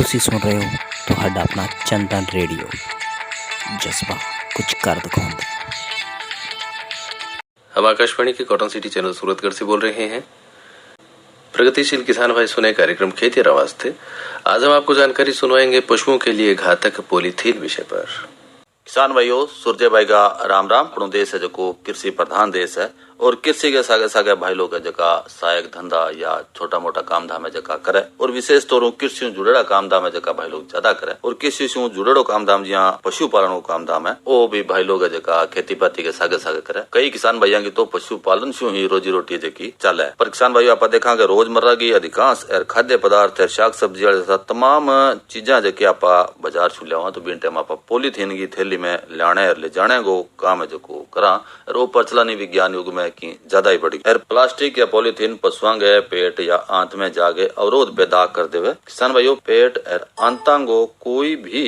ਤੁਸੀਂ ਸੁਣ ਰਹੇ ਹੋ ਤੁਹਾਡਾ अपना चंदन रेडियो जज्बा कुछ कर दिखाऊंगा। हम आकाशवाणी के कॉटन सिटी चैनल सूरतगढ़ से बोल रहे हैं। प्रगतिशील किसान भाई सुने कार्यक्रम खेती और आवाज थे। आज हम आपको जानकारी सुनवाएंगे पशुओं के लिए घातक पॉलीथीन विषय पर। किसान भाइयों, सूर्य भाई का राम राम। अपनो देश है जो कृषि प्रधान देश है और कृषि के सागे सागे भाई लोग जका सहायक धंधा या छोटा मोटा काम धाम जका करे और विशेष तौर कृषि जुड़ेड़ा काम धाम जका भाई लोग ज्यादा करे और कृषि से जुड़ेड़ो काम धाम जहाँ पशुपालन को काम धाम है वो भी भाई लोग जका खेती पाती के सागे सागे करे। कई किसान भाइयों की तो पशुपालन से ही रोजी रोटी जकी चले। पर किसान भाइयों आप देखा कि रोजमर्रा की अधिकांश खाद्य पदार्थ शाक सब्जी जैसा तमाम चीजा जकी आप बाजार छू लिया तो बिन टाइम आप पॉलीथीन की थैली में लाने ले जाने को काम है जो करा और वो प्रचलन विज्ञान युग में की ज्यादा ही बढ़ी। प्लास्टिक या पॉलीथीन पशुओं के पेट या आंत में जाके अवरोध पैदा कर देवे। किसान भाइयों, पेट और आंतांगो कोई भी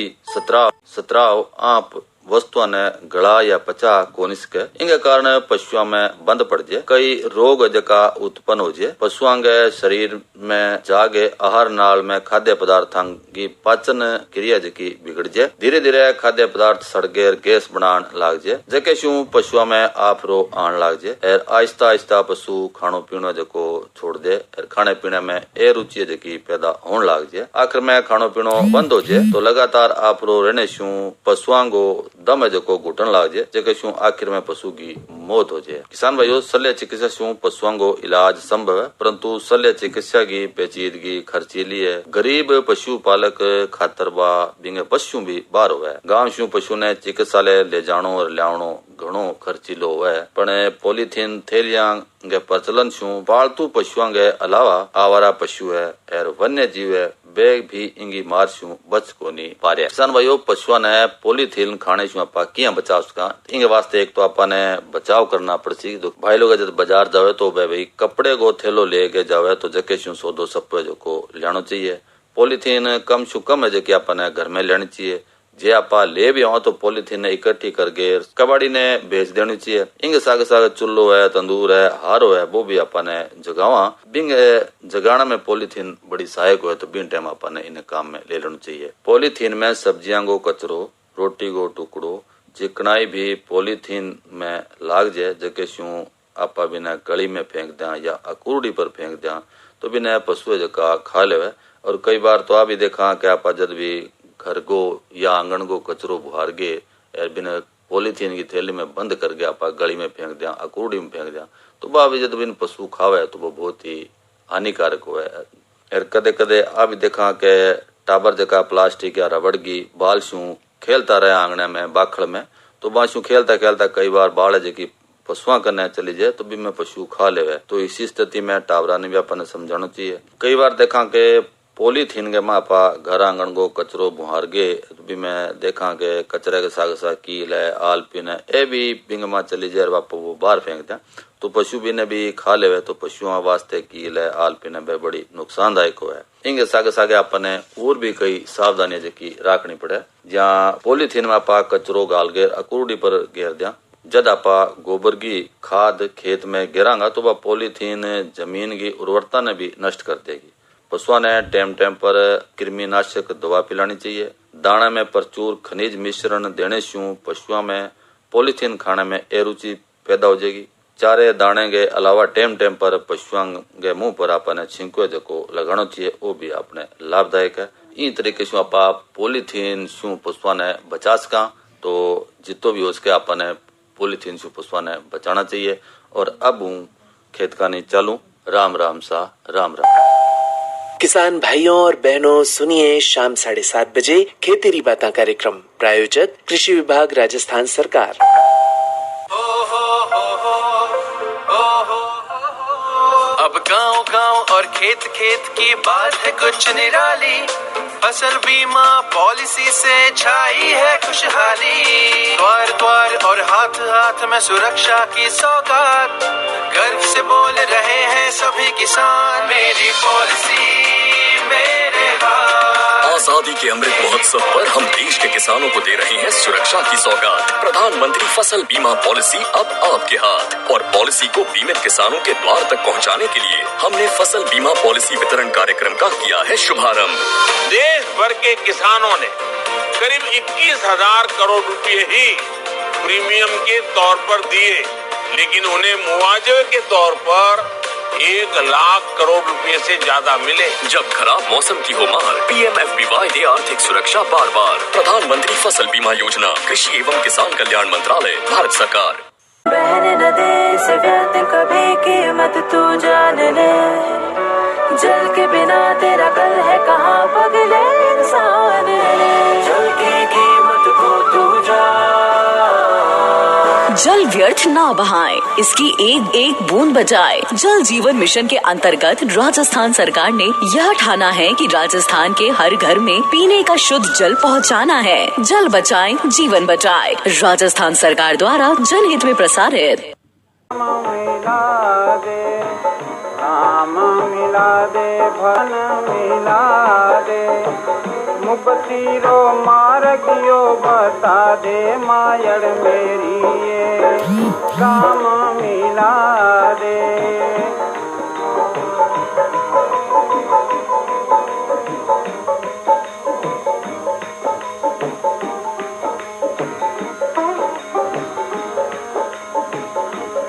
सत्राव आप वस्तुओं ने गला या पचा कोनी सके। इनके कारण पशुओं में बंद पड़ जाए, कई रोग जका उत्पन्न हो जाए। पशुओं के शरीर में जागे आहार नाल में खाद्य पदार्थों की पाचन क्रिया जकी बिगड़ जाए। धीरे धीरे खाद्य पदार्थ सड़गे गैस बनान लाग जाए जके शू पशुओं में आफरो आन लाग जाए और आहिस्ता आहिस्ता पशु खानो पीनो जको छोड़ दे और खाने पीने में ए रुचि जकी पैदा होने लाग जाए। आखिर में खानो पीनो बंद हो जाए तो लगातार आफरो रहने शू पशुओं को दम है जो घुटन लाग जाए जगह शू आखिर में पशु की मौत हो जाए। किसान भाइयों, शल्य चिकित्सा शू पशुओं को इलाज संभव है परंतु शल्य चिकित्सा की पेचीदगी खर्चीली है। गरीब पशु पालक खातर बिंगे पशु भी बाहर हुआ है। गांव शू पशु ने चिकित्सालय ले जानो और लियावनो घणो खर्चीलो है। पण पॉलीथीन थैलियां के प्रचलन शू पालतू पशुओं के अलावा आवारा पशु है और वन्य जीव है वे भी इंगी मार शू बच को नहीं पा रहे। किसान भाइयों, पशुओं ने पॉलीथीन खाने शू आपा किया बचाव सका इंगे वास्ते एक तो आपा ने बचाव करना पड़सी। तो भाई लोग जब बाजार जावे तो भाई कपड़े को थैलो लेके जावे तो जके शू 100 सप्पे जो को लेना चाहिए। पॉलीथीन कम शू कम है जो आपा ने घर में लेनी चाहिए। जे आपा ले भी आओ तो पॉलीथीन ने इकट्ठी करके कबाड़ी ने भेज देनी चाहिए। इंगे सागे सागे चुल्लो है, तंदूर है, हारो है वो भी आपा ने जगावा। बिंग जगाना में पॉलीथीन बड़ी सहायक हो तो बिन टाइम आपा ने इन काम में ले लेना चाहिए। पॉलीथीन में सब्जियां को कचरो, रोटी को टुकड़ो चिकनाई भी पॉलीथीन में लाग जाए जके शू आपा बिना गली में फेंक दें या अकुरडी पर फेंक दें तो बिना पशु जका खा ले। और कई बार तो आ भी देखा कि आपा जब भी घर को या आंगन को कचरो बुहार गे और बिना पॉलीथीन की थैली में बंद कर गया आपा गली में फेंक दिया, अकुरडी में फेंक दिया तो बा भी जब बिन पशु खावे तो वो बहुत ही हानिकारक हुआ है। और कदे कदे आ भी देखा के टाबर जका प्लास्टिक या रबड़ की बाल शू खेलता रहे आंगने में बाखड़ में तो बाशू खेलता खेलता कई बार बाल जकी पशुआ करने चली जाए तो भी में पशु खा ले। तो इसी स्थिति में टावरा ने भी अपन समझाना चाहिए। कई बार देखा के पॉलीथीन के मापा घर आंगन को कचरो बुहार गे तो भी मैं देखा के कचरे के साग साग कील है आल पिन है ए भी बिंग मा चली जाए बापा वो बाहर फेंक दे तो पशु भी ने भी खा ले तो पशुओं वास्ते कील है आल पिन है बड़ी नुकसानदायक हो है। इंगे सागे सागे अपने और भी कई सावधानियां जकी राखनी पड़े। जहाँ पॉलीथीन में आपा कचरो गाल गेर अकुरडी पर घेर दिया जब आपा गोबर की खाद खेत में गिरांगा तो वह पॉलीथीन जमीन की उर्वरता ने भी नष्ट कर देगी। पशुओं ने टाइम टाइम पर कृमिनाशक दवा पिलानी चाहिए। दाना में प्रचुर खनिज मिश्रण देने शू पशुओं में पॉलीथीन खाने में ए रुचि पैदा हो जाएगी। चारे दाने के अलावा टाइम टाइम पर पशुओं के मुंह पर आपने छिंको जको लगाना चाहिए वो भी आपने लाभदायक है। इन तरीके से आप पॉलीथीन शू पशुओं ने बचा सका तो जितो भी हो सके आपने पॉलीथीन शू पशुओं ने बचाना चाहिए। और अब हूँ खेत का नहीं चालू। राम राम सा राम राम। किसान भाइयों और बहनों, सुनिए शाम 7:30 बजे खेतेरी बातें कार्यक्रम प्रायोजक कृषि विभाग राजस्थान सरकार। अब गांव गांव और खेत खेत की बात है कुछ निराली। फसल बीमा पॉलिसी से छाई है खुशहाली। द्वार द्वार और हाथ हाथ में सुरक्षा की सौगात। गर्व से बोल रहे हैं सभी किसान, मेरी पॉलिसी मेरे हाथ। आजादी के अमृत महोत्सव पर हम देश के किसानों को दे रहे हैं सुरक्षा की सौगात। प्रधानमंत्री फसल बीमा पॉलिसी अब आपके हाथ, और पॉलिसी को बीमित किसानों के द्वार तक पहुंचाने के लिए हमने फसल बीमा पॉलिसी वितरण कार्यक्रम का किया है शुभारंभ। देश भर के किसानों ने करीब 21,000 करोड़ रुपए ही प्रीमियम के तौर पर दिए, लेकिन उन्हें मुआवजे के तौर पर 1 लाख करोड़ रुपए से ज्यादा मिले। जब खराब मौसम की हो मार, PMFBY दे आर्थिक सुरक्षा बार बार। प्रधानमंत्री फसल बीमा योजना, कृषि एवं किसान कल्याण मंत्रालय, भारत सरकार। बहने न दे इस व्यर्थ कभी कीमत तू जान ले, जल के बिना तेरा कल है कहाँ पगले इंसान, जल की कीमत को तू जान। जल व्यर्थ ना बहाएं, इसकी एक एक बूंद बचाए। जल जीवन मिशन के अंतर्गत राजस्थान सरकार ने यह ठाना है कि राजस्थान के हर घर में पीने का शुद्ध जल पहुंचाना है। जल बचाएं, जीवन बचाएं। राजस्थान सरकार द्वारा जनहित में प्रसारित। राम मिला दे, भन मिला दे, मुक्ति रो मार्गियो बता दे, मायड़ मेरी ये राम मिला दे।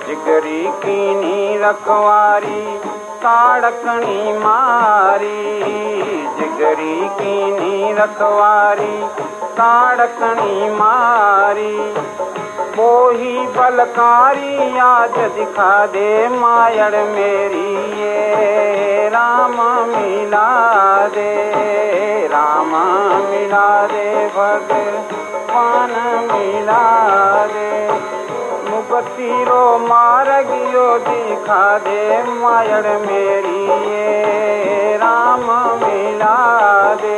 जिगरी कीनी रखवारी ताड़कनी मारी, जिगरी कीनी रखवारी ताड़कनी मारी, बोही बलकारी आज दिखा दे, मायड़ मेरी ये राम मिला दे, राम मिला दे, भगवान मिला दे, मुक्ति रो मार्गियो दिखा दे, मायड़ मेरी ये राम मिला दे।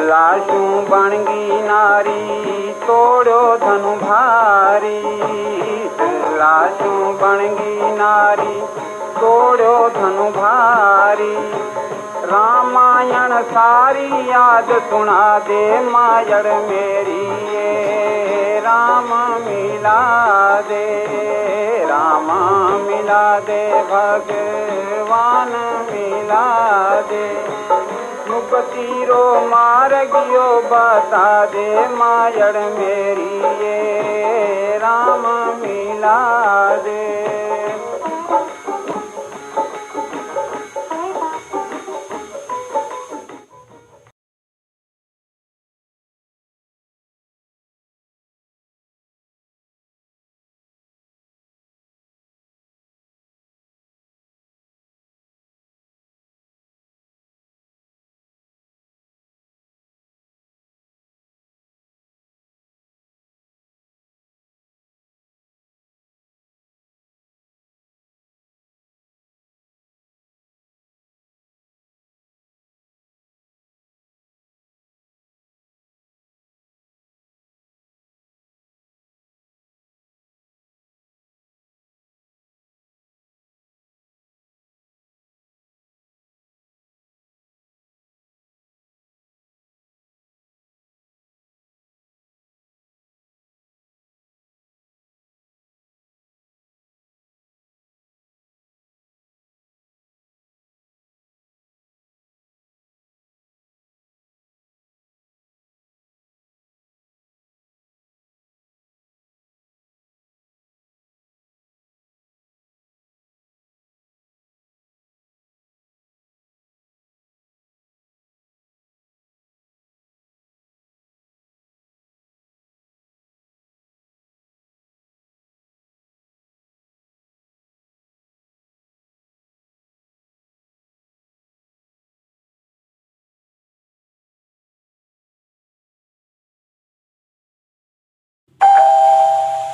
लाशू बनगी नारी तोड़ो धनु भारी, लाशू बनगी नारी तोड़ो धनु भारी, रामायण सारी याद सुना दे, मायड़ मेरी ये राम मिला दे, राम मिला दे, भगवान मिला दे, मुक्ति रो मार्गियो बता दे, मायड़ मेरी ये राम मिला दे।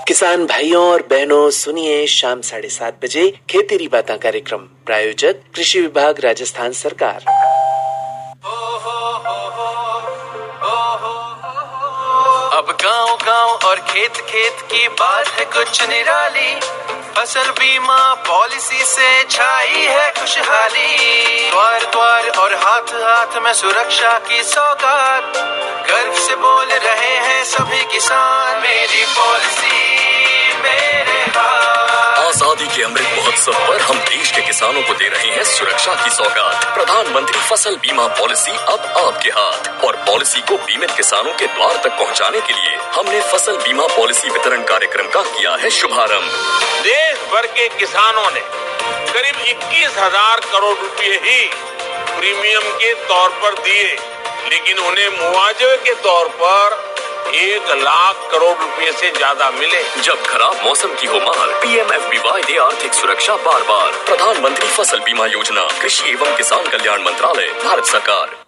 किसान भाइयों और बहनों सुनिए शाम 7:30 बजे खेतेरी बातें कार्यक्रम, प्रायोजक कृषि विभाग राजस्थान सरकार। और खेत खेत की बात है कुछ निराली। फसल बीमा पॉलिसी से छाई है खुशहाली। द्वार द्वार और हाथ हाथ में सुरक्षा की सौगात, गर्व से बोल रहे हैं सभी किसान, मेरी पॉलिसी मेरे हाथ। आजादी के अमृत महोत्सव पर हम देश के किसानों को दे रहे हैं सुरक्षा की सौगात। प्रधानमंत्री फसल बीमा पॉलिसी अब आपके हाथ, और पॉलिसी को बीमित किसानों के द्वार तक पहुंचाने के लिए हमने फसल बीमा पॉलिसी वितरण कार्यक्रम का किया है शुभारंभ। देश भर के किसानों ने करीब 21,000 करोड़ रुपए ही प्रीमियम के तौर पर दिए, लेकिन उन्हें मुआवजे के तौर पर 1 लाख करोड़ रुपए से ज्यादा मिले। जब खराब मौसम की हो मार, PMFBY दे आर्थिक सुरक्षा बार बार। प्रधानमंत्री फसल बीमा योजना, कृषि एवं किसान कल्याण मंत्रालय, भारत सरकार।